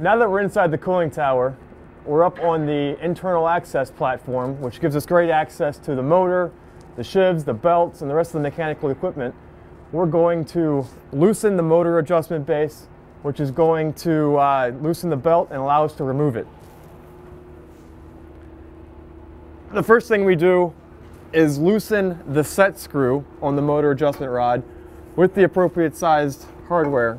Now that we're inside the cooling tower, we're up on the internal access platform, which gives us great access to the motor, the shivs, the belts, and the rest of the mechanical equipment. We're going to loosen the motor adjustment base, which is going to loosen the belt and allow us to remove it. The first thing we do is loosen the set screw on the motor adjustment rod with the appropriate sized hardware.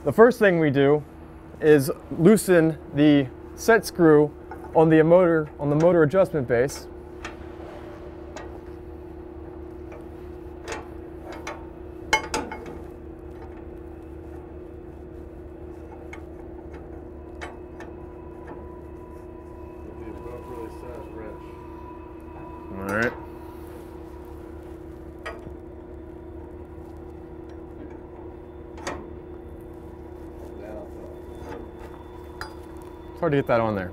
The first thing we do is loosen the set screw on the motor adjustment base. All right. It's hard to get that on there.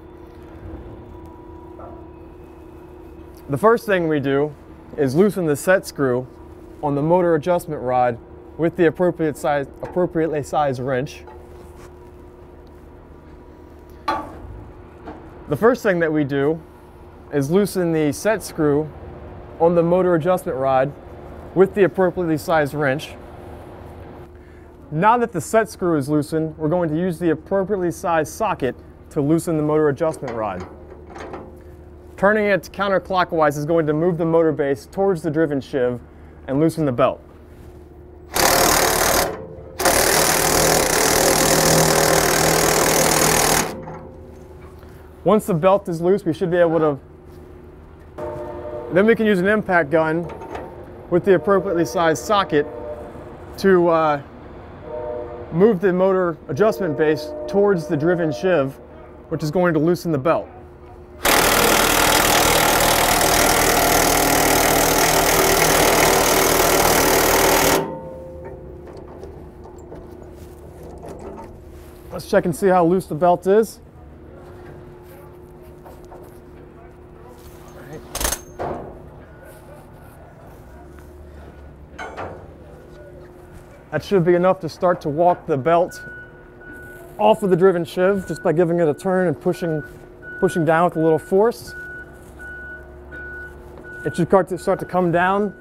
The first thing we do is loosen the set screw on the motor adjustment rod with the appropriately sized wrench. The first thing that we do is loosen the set screw on the motor adjustment rod with the appropriately sized wrench. Now that the set screw is loosened, we're going to use the appropriately sized socket to loosen the motor adjustment rod. Turning it counterclockwise is going to move the motor base towards the driven shiv and loosen the belt. Once the belt is loose, we should be able to, then we can use an impact gun with the appropriately sized socket to move the motor adjustment base towards the driven shiv, which is going to loosen the belt. Let's check and see how loose the belt is. That should be enough to start to walk the belt off of the driven shiv just by giving it a turn and pushing down with a little force. It should start to come down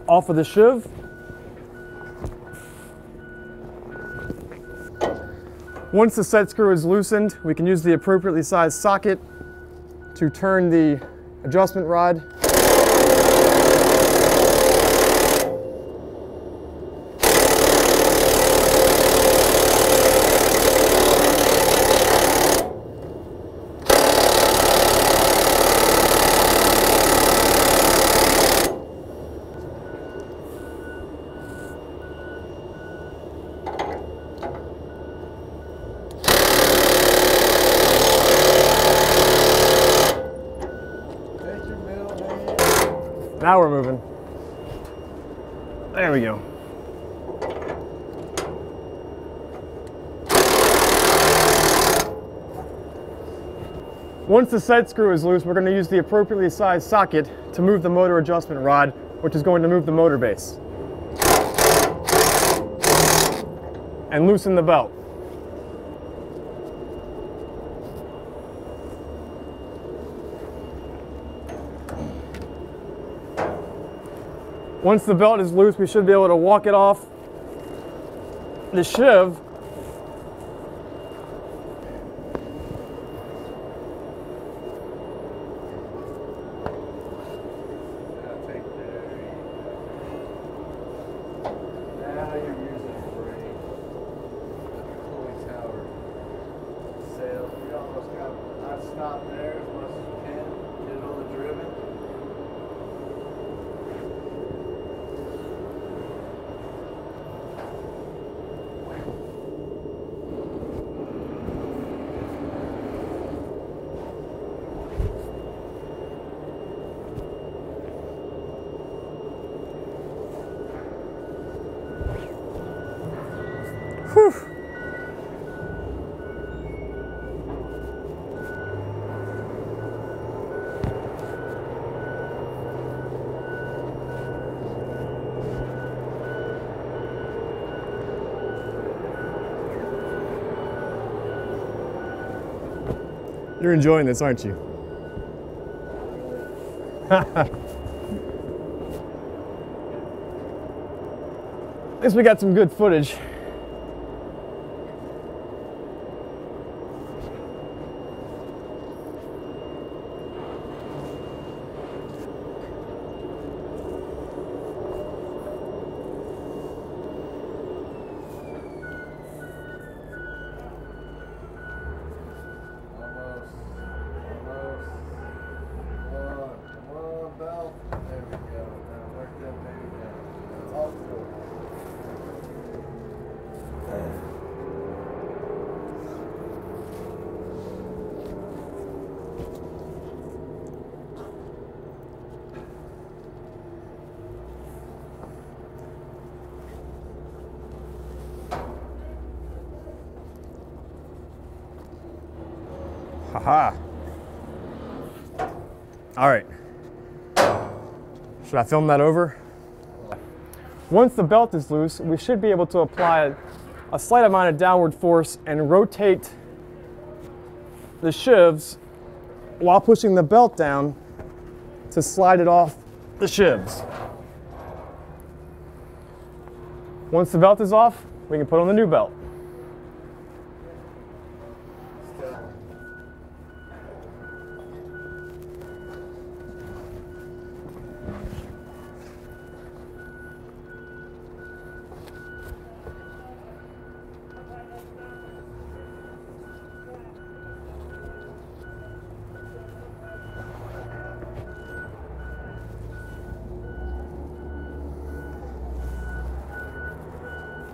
off of the shiv. Once the set screw is loosened, we can use the appropriately sized socket to turn the adjustment rod. Now we're moving. There we go. Once the set screw is loose, we're going to use the appropriately sized socket to move the motor adjustment rod, which is going to move the motor base. And loosen the belt. Once the belt is loose, we should be able to walk it off the shiv . Stop there as much as you can, get it on the driven. Whew. You're enjoying this, aren't you? At least we got some good footage. Haha. All right. Should I film that over? Once the belt is loose, we should be able to apply a slight amount of downward force and rotate the shivs while pushing the belt down to slide it off the shivs. Once the belt is off, we can put on the new belt.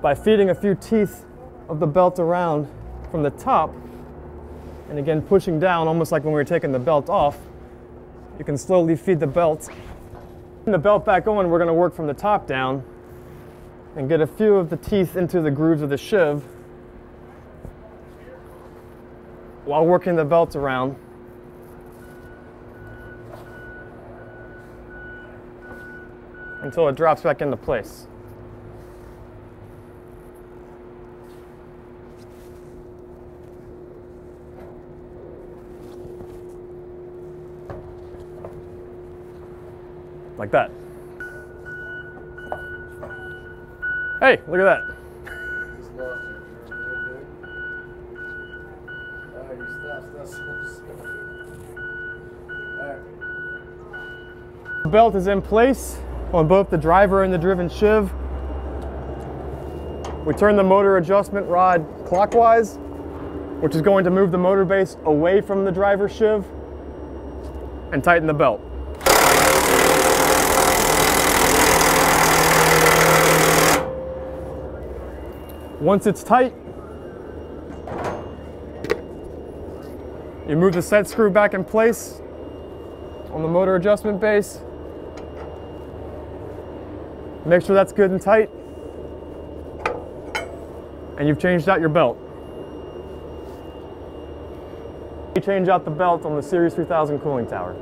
By feeding a few teeth of the belt around from the top, and again pushing down almost like when we were taking the belt off, you can slowly feed the belt. Putting the belt back on, we're going to work from the top down and get a few of the teeth into the grooves of the shiv while working the belt around. Until it drops back into place. Like that. Hey, look at that. Just lost you. Alright, you stop. Alright. The belt is in place on both the driver and the driven shiv. We turn the motor adjustment rod clockwise, which is going to move the motor base away from the driver shiv, and tighten the belt. Once it's tight, you move the set screw back in place on the motor adjustment base. Make sure that's good and tight. And you've changed out your belt. You change out the belt on the Series 3000 cooling tower.